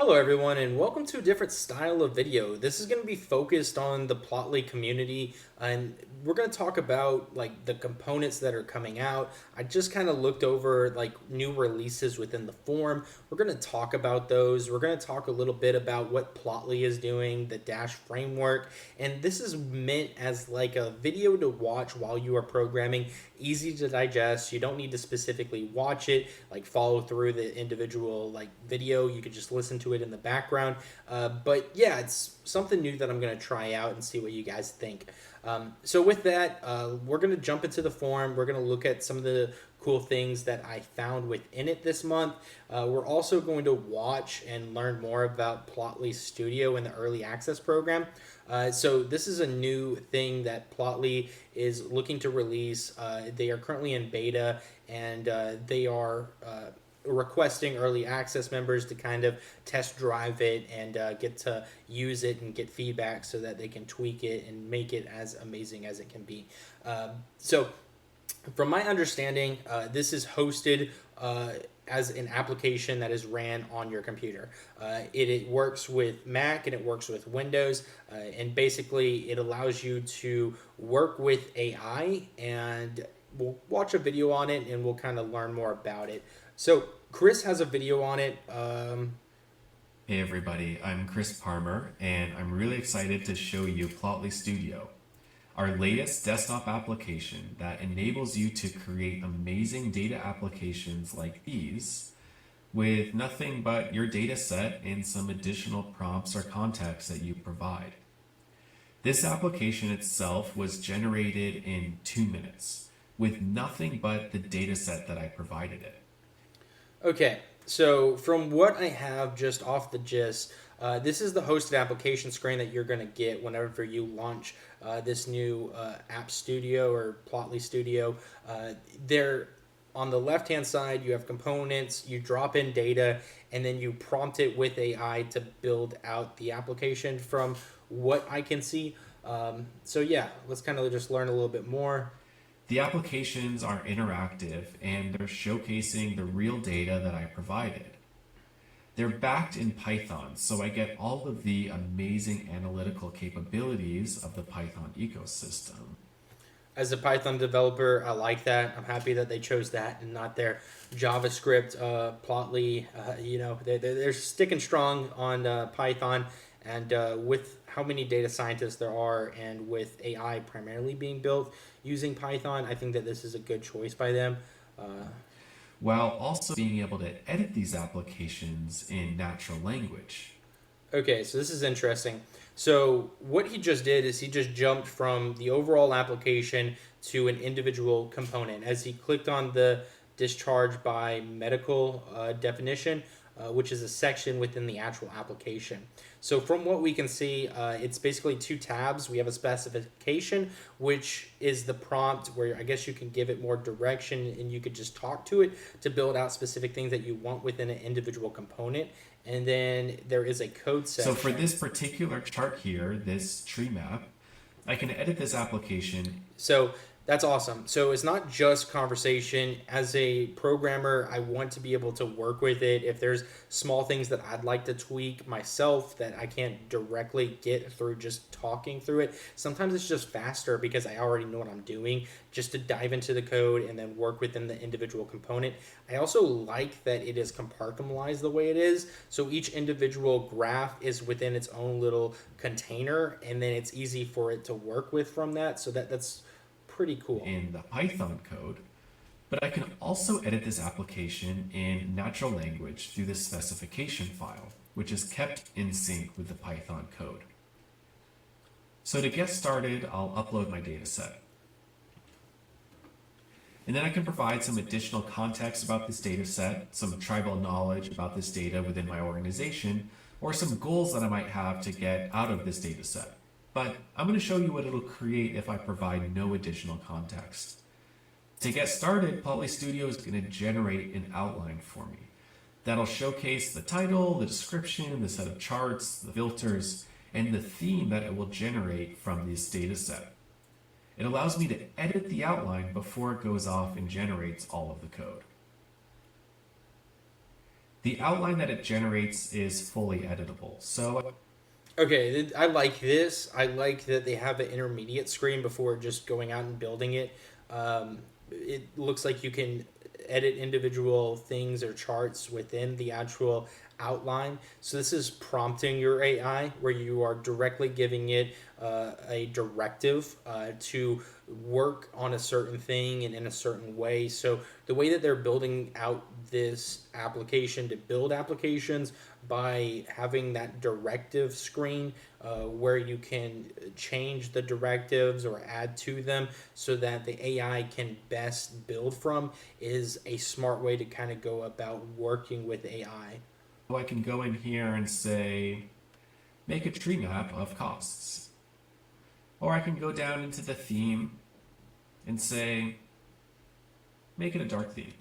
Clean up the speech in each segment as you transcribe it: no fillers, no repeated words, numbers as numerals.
Hello everyone and welcome to a different style of video. This is going to be focused on the Plotly community and we're going to talk about like the components that are coming out. I just kind of looked over like new releases within the forum. We're going to talk about those. We're going to talk a little bit about what Plotly is doing, the Dash framework, and this is meant as like a video to watch while you are programming, easy to digest. You don't need to specifically watch it, like follow through the individual like video. You could just listen to it in the background. But yeah, it's something new that I'm going to try out and see what you guys think. So with that, we're going to jump into the forum. We're going to look at some of the cool things that I found within it this month. We're also going to watch and learn more about Plotly Studio in the early access program. So this is a new thing that Plotly is looking to release. They are currently in beta and they are requesting early access members to kind of test drive it and get to use it and get feedback so that they can tweak it and make it as amazing as it can be. So from my understanding, this is hosted as an application that is ran on your computer. It works with Mac and it works with Windows, and basically it allows you to work with AI, and we'll watch a video on it and we'll kind of learn more about it. So Chris has a video on it. Hey everybody, I'm Chris Parmer, and I'm really excited to show you Plotly Studio, our latest desktop application that enables you to create amazing data applications like these with nothing but your data set and some additional prompts or context that you provide. This application itself was generated in 2 minutes with nothing but the data set that I provided it. Okay, so from what I have just off the gist, this is the hosted application screen that you're going to get whenever you launch this new App Studio or Plotly Studio. There on the left-hand side, you have components, you drop in data, and then you prompt it with AI to build out the application from what I can see. So yeah, let's kind of just learn a little bit more. The applications are interactive and they're showcasing the real data that I provided. They're backed in Python, so I get all of the amazing analytical capabilities of the Python ecosystem. As a Python developer, I like that. I'm happy that they chose that and not their JavaScript. Plotly, they're sticking strong on Python, and with how many data scientists there are, and with AI primarily being built using Python, I think that this is a good choice by them. While also being able to edit these applications in natural language. Okay, so this is interesting. So what he just did is he just jumped from the overall application to an individual component. As he clicked on the discharge by medical definition, which is a section within the actual application. So from what we can see, it's basically two tabs. We have a specification, which is the prompt where I guess you can give it more direction and you could just talk to it to build out specific things that you want within an individual component. And then there is a code section. So for this particular chart here, this tree map, I can edit this application. So that's awesome. So it's not just conversation. As a programmer, I want to be able to work with it. If there's small things that I'd like to tweak myself that I can't directly get through just talking through it, sometimes it's just faster because I already know what I'm doing, just to dive into the code and then work within the individual component. I also like that it is compartmentalized the way it is. So each individual graph is within its own little container, and then it's easy for it to work with from that. So that's pretty cool. In the Python code, but I can also edit this application in natural language through the specification file, which is kept in sync with the Python code. So to get started, I'll upload my data set. And then I can provide some additional context about this data set, some tribal knowledge about this data within my organization, or some goals that I might have to get out of this data set. But I'm going to show you what it'll create if I provide no additional context. To get started, Plotly Studio is going to generate an outline for me. That'll showcase the title, the description, the set of charts, the filters, and the theme that it will generate from this data set. It allows me to edit the outline before it goes off and generates all of the code. The outline that it generates is fully editable. So Okay, I like this. I like that they have an intermediate screen before just going out and building it. It looks like you can edit individual things or charts within the actual outline. So this is prompting your AI, where you are directly giving it a directive to work on a certain thing and in a certain way. So the way that they're building out this application to build applications by having that directive screen where you can change the directives or add to them so that the AI can best build from is a smart way to kind of go about working with AI. I can go in here and say, make a tree map of costs. Or I can go down into the theme and say, make it a dark theme.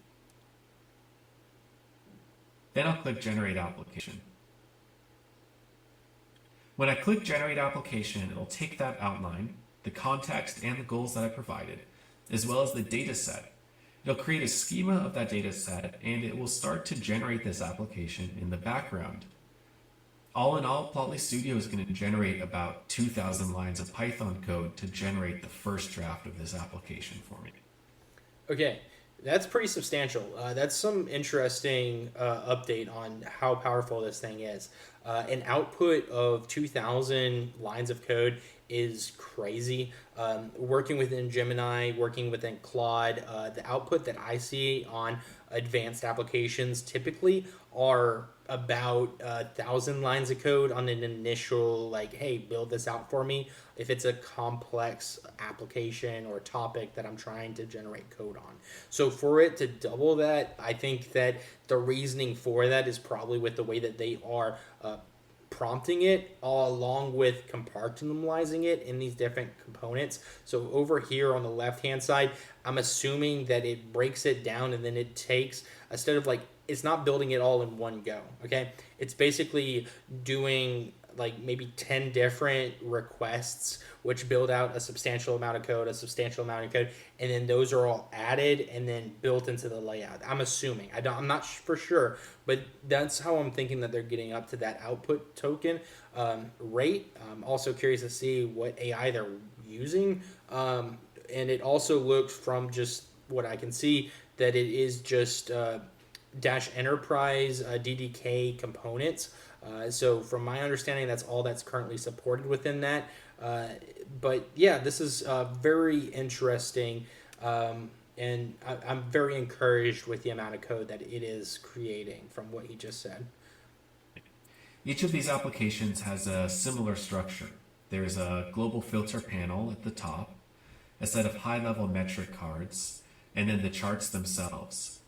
Then I'll click Generate Application. When I click Generate Application, it'll take that outline, the context and the goals that I provided, as well as the data set. It'll create a schema of that data set, and it will start to generate this application in the background. All in all, Plotly Studio is going to generate about 2,000 lines of Python code to generate the first draft of this application for me. Okay, that's pretty substantial. That's some interesting update on how powerful this thing is. An output of 2,000 lines of code is crazy. Working within Gemini, working within Claude, the output that I see on advanced applications typically are about 1,000 lines of code on an initial, like, hey, build this out for me. If it's a complex application or topic that I'm trying to generate code on. So for it to double that, I think that the reasoning for that is probably with the way that they are prompting it along with compartmentalizing it in these different components. So over here on the left hand side, I'm assuming that it breaks it down and then it takes, instead of like, it's not building it all in one go. Okay, it's basically doing like maybe 10 different requests which build out a substantial amount of code, and then those are all added and then built into the layout. I'm assuming. I'm not for sure, but that's how I'm thinking that they're getting up to that output token rate. I'm also curious to see what AI they're using, and it also looks from just what I can see that it is just Dash Enterprise DDK components. So from my understanding, that's all that's currently supported within that. But yeah, this is very interesting, and I'm very encouraged with the amount of code that it is creating from what he just said. Each of these applications has a similar structure. There's a global filter panel at the top, a set of high-level metric cards, and then the charts themselves.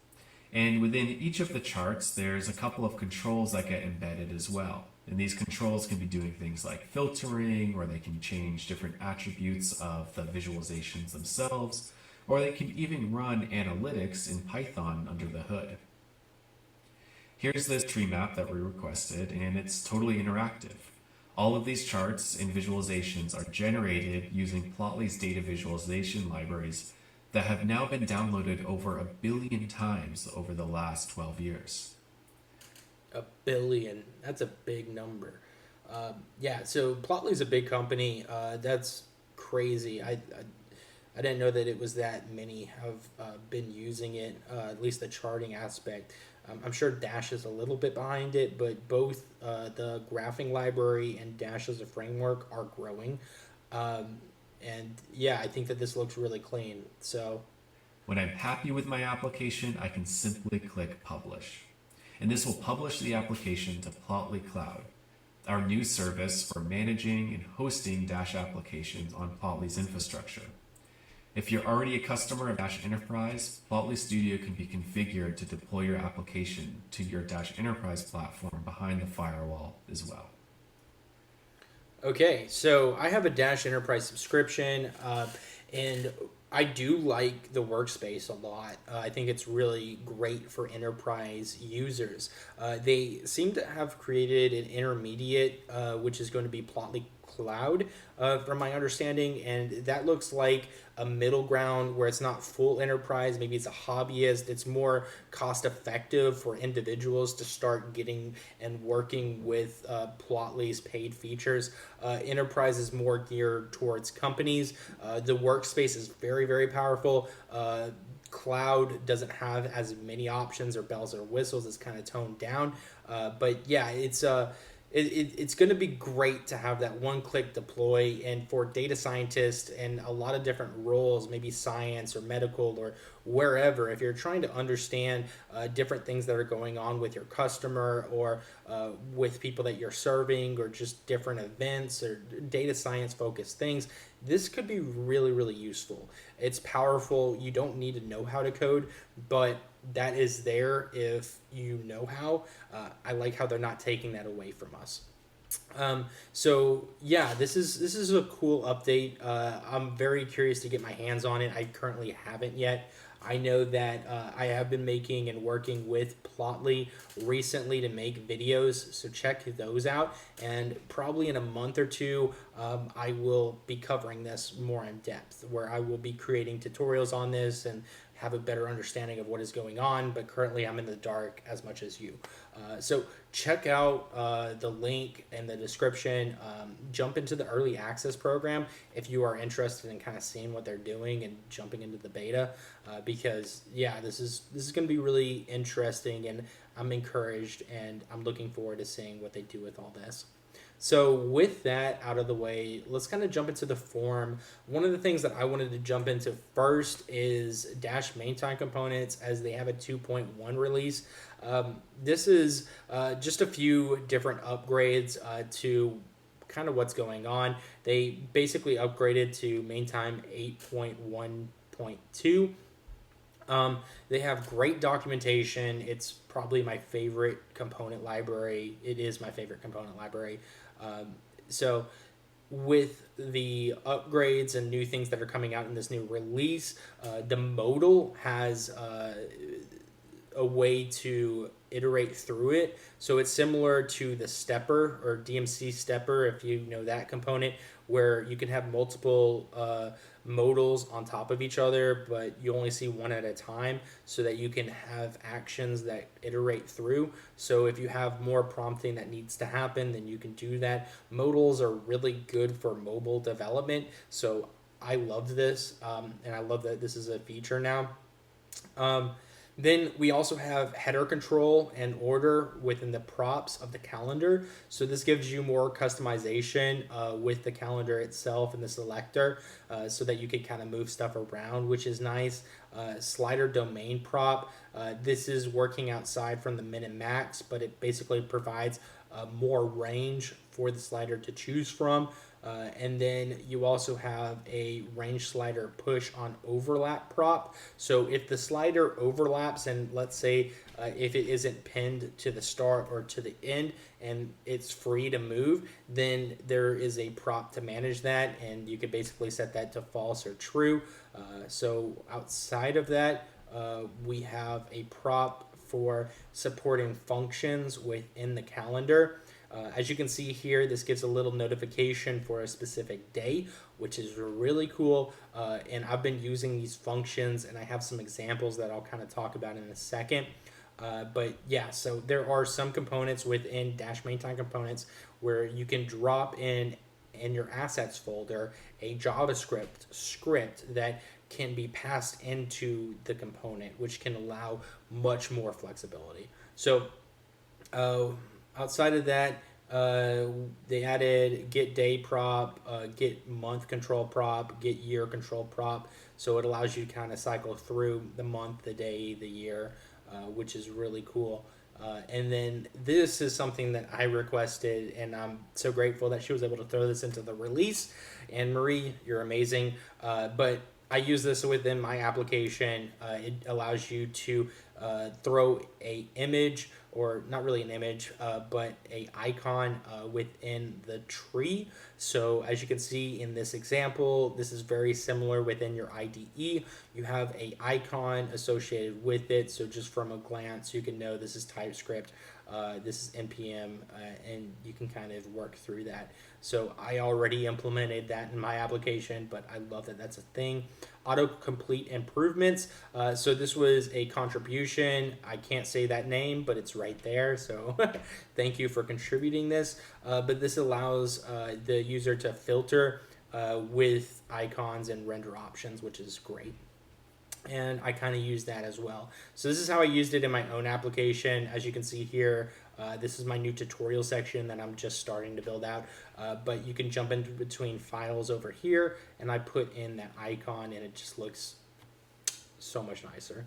And within each of the charts, there's a couple of controls that get embedded as well. And these controls can be doing things like filtering, or they can change different attributes of the visualizations themselves, or they can even run analytics in Python under the hood. Here's this tree map that we requested, and it's totally interactive. All of these charts and visualizations are generated using Plotly's data visualization libraries that have now been downloaded over 1 billion times over the last 12 years. 1 billion. That's a big number. Yeah, so Plotly's a big company. That's crazy. I didn't know that it was that many have been using it, at least the charting aspect. I'm sure Dash is a little bit behind it, but both the graphing library and Dash as a framework are growing. And yeah, I think that this looks really clean. So when I'm happy with my application, I can simply click Publish. And this will publish the application to Plotly Cloud, our new service for managing and hosting Dash applications on Plotly's infrastructure. If you're already a customer of Dash Enterprise, Plotly Studio can be configured to deploy your application to your Dash Enterprise platform behind the firewall as well. okay, so I have a Dash Enterprise subscription, and I do like the workspace a lot. I think it's really great for enterprise users. They seem to have created an intermediate, which is going to be Plotly cloud, from my understanding, and that looks like a middle ground where it's not full enterprise. Maybe it's a hobbyist. It's more cost effective for individuals to start getting and working with Plotly's paid features. Enterprise is more geared towards companies. The workspace is very, very powerful. Cloud doesn't have as many options or bells or whistles. It's kind of toned down. But yeah, it's going to be great to have that one-click deploy, and for data scientists and a lot of different roles, maybe science or medical or wherever, if you're trying to understand different things that are going on with your customer or with people that you're serving, or just different events or data science focused things, this could be really, really useful. It's powerful. You don't need to know how to code, but that is there if you know how. I like how they're not taking that away from us. So yeah, this is a cool update. I'm very curious to get my hands on it. I currently haven't yet. I know that I have been making and working with Plotly recently to make videos, so check those out. And probably in a month or two, I will be covering this more in depth, where I will be creating tutorials on this and have a better understanding of what is going on. But currently, I'm in the dark as much as you. So check out the link in the description. Jump into the early access program if you are interested in kind of seeing what they're doing and jumping into the beta, because yeah, this is going to be really interesting, and I'm encouraged and I'm looking forward to seeing what they do with all this. So with that out of the way, let's kind of jump into the form. One of the things that I wanted to jump into first is dash-mantine-components, as they have a 2.1 release. This is just a few different upgrades to kind of what's going on. They basically upgraded to maintime 8.1.2. They have great documentation. It's probably my favorite component library. It is my favorite component library. So with the upgrades and new things that are coming out in this new release, the modal has a way to iterate through it. So it's similar to the stepper or DMC stepper, if you know that component, where you can have multiple modals on top of each other, but you only see one at a time, so that you can have actions that iterate through. So if you have more prompting that needs to happen, then you can do that. Modals are really good for mobile development, so I loved this, and I love that this is a feature now. Then we also have header control and order within the props of the calendar. So this gives you more customization with the calendar itself and the selector, so that you can kind of move stuff around, which is nice. Slider domain prop. This is working outside from the min and max, but it basically provides more range for the slider to choose from. And then you also have a range slider push on overlap prop. So if the slider overlaps, and let's say if it isn't pinned to the start or to the end and it's free to move, then there is a prop to manage that, and you can basically set that to false or true. So outside of that, we have a prop for supporting functions within the calendar. As you can see here, this gives a little notification for a specific day, which is really cool. And I've been using these functions, and I have some examples that I'll kind of talk about in a second. But yeah, so there are some components within dash-mantine-components where you can drop in your assets folder a JavaScript script that can be passed into the component, which can allow much more flexibility. So outside of that, they added get day prop, get month control prop, get year control prop. So it allows you to kind of cycle through the month, the day, the year, which is really cool. And then this is something that I requested, and I'm so grateful that she was able to throw this into the release. And Marie, you're amazing. But I use this within my application. It allows you to throw a image or not really an image, but a icon within the tree. So as you can see in this example, this is very similar within your IDE. You have a icon associated with it. So just from a glance, you can know this is TypeScript, this is NPM, and you can kind of work through that. So I already implemented that in my application, but I love that that's a thing. Autocomplete improvements. So this was a contribution. I can't say that name, but it's right there. So thank you for contributing this. But this allows the user to filter with icons and render options, which is great. And I kind of use that as well. So this is how I used it in my own application. As you can see here, this is my new tutorial section that I'm just starting to build out. But you can jump into between files over here, and I put in that icon, and it just looks so much nicer.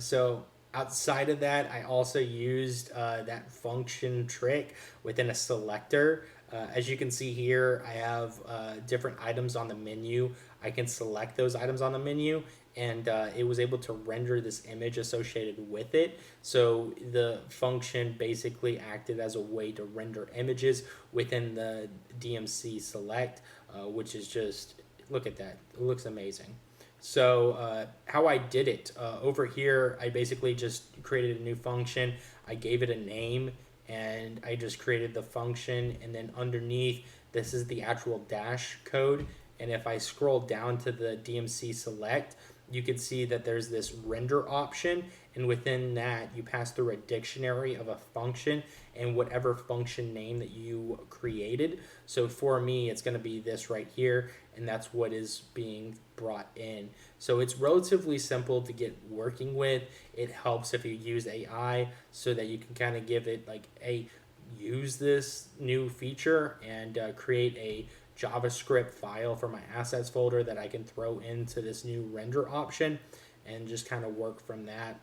So outside of that, I also used that function trick within a selector. As you can see here, I have different items on the menu. I can select those items on the menu, and it was able to render this image associated with it. So the function basically acted as a way to render images within the DMC select, which is just, look at that. It looks amazing. So how I did it, over here, I basically just created a new function. I gave it a name, and I just created the function, and then underneath, this is the actual dash code. And if I scroll down to the DMC select, you can see that there's this render option, and within that you pass through a dictionary of a function and whatever function name that you created. So for me, it's going to be this right here, and that's what is being brought in. So it's relatively simple to get working with. It helps if you use AI so that you can kind of give it like, hey, use this new feature and create a JavaScript file for my assets folder that I can throw into this new render option and just kind of work from that.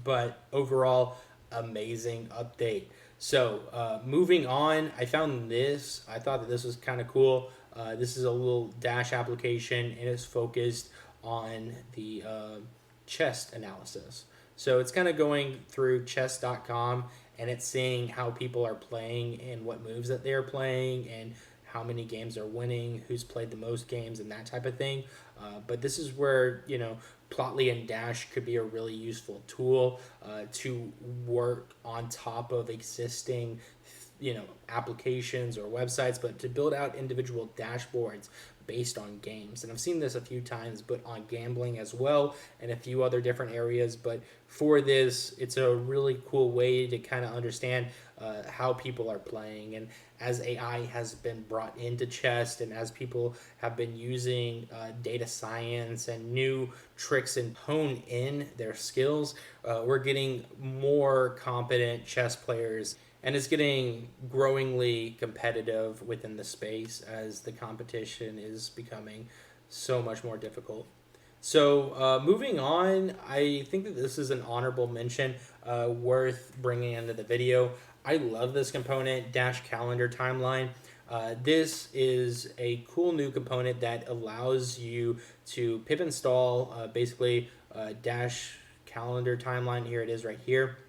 But overall, amazing update. So moving on, I found this. I thought that this was kind of cool. This is a little Dash application, and it's focused on the chess analysis. So it's kind of going through chess.com, and it's seeing how people are playing and what moves that they're playing and how many games are winning, who's played the most games, and that type of thing. But this is where, Plotly and Dash could be a really useful tool to work on top of existing applications or websites, but to build out individual dashboards based on games. And I've seen this a few times, but on gambling as well, and a few other different areas. But for this, it's a really cool way to kind of understand how people are playing. And as AI has been brought into chess, and as people have been using data science and new tricks and hone in their skills, we're getting more competent chess players, and it's getting growingly competitive within the space as the competition is becoming so much more difficult. So moving on, I think that this is an honorable mention worth bringing into the video. I love this component, Dash Calendar Timeline. This is a cool new component that allows you to pip install basically Dash Calendar Timeline. Here it is right here.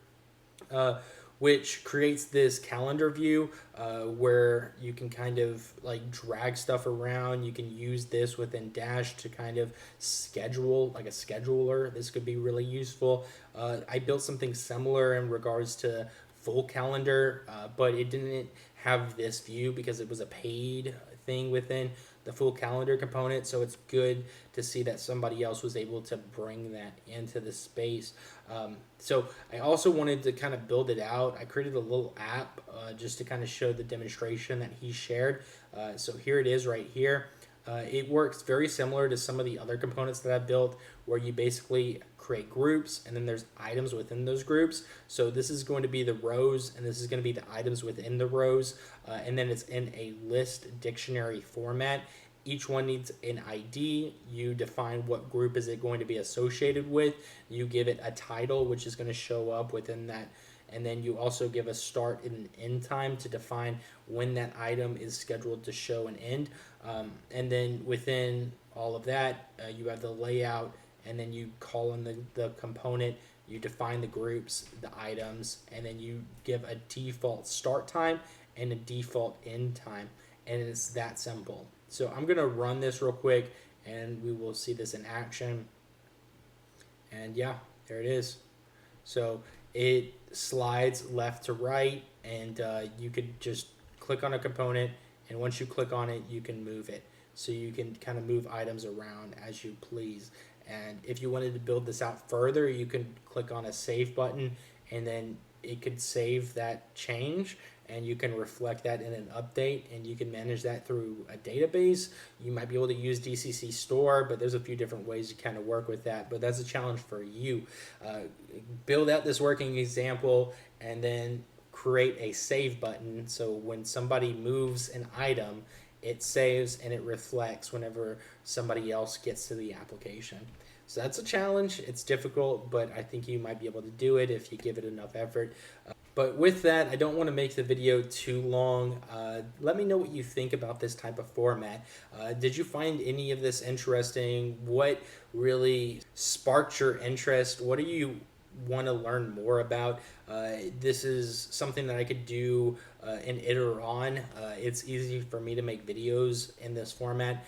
Which creates this calendar view where you can kind of like drag stuff around. You can use this within Dash to kind of schedule, like a scheduler. This could be really useful. I built something similar in regards to full calendar, but it didn't have this view because it was a paid thing within the full calendar component. So it's good to see that somebody else was able to bring that into the space. So I also wanted to kind of build it out. I created a little app just to kind of show the demonstration that he shared. So here it is right here. It works very similar to some of the other components that I've built, where you basically create groups and then there's items within those groups. So this is going to be the rows, and this is going to be the items within the rows, and then it's in a list dictionary format. Each one needs an ID. You define what group is it going to be associated with. You give it a title, which is going to show up within that. And then you also give a start and an end time to define when that item is scheduled to show and end. And then within all of that, you have the layout, and then you call in the component. you define the groups, the items, and then you give a default start time and a default end time, and it's that simple. So I'm gonna run this real quick and we will see this in action. And yeah, there it is. So it slides left to right, and you could just click on a component, and once you click on it, you can move it. So you can kind of move items around as you please. And if you wanted to build this out further, you can click on a save button, and then it could save that change, and you can reflect that in an update, and you can manage that through a database. You might be able to use DCC store, but there's a few different ways to kind of work with that, but that's a challenge for you. Build out this working example and then create a save button, so when somebody moves an item, it saves and it reflects whenever somebody else gets to the application. So that's a challenge. It's difficult, but I think you might be able to do it if you give it enough effort. But with that, I don't want to make the video too long. Let me know what you think about this type of format. Did you find any of this interesting? What really sparked your interest? What do you want to learn more about? This is something that I could do and iterate on. It's easy for me to make videos in this format.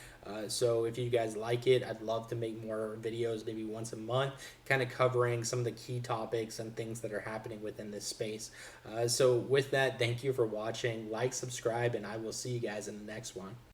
So if you guys like it, I'd love to make more videos, maybe once a month, kind of covering some of the key topics and things that are happening within this space. So with that, thank you for watching. Like, subscribe, and I will see you guys in the next one.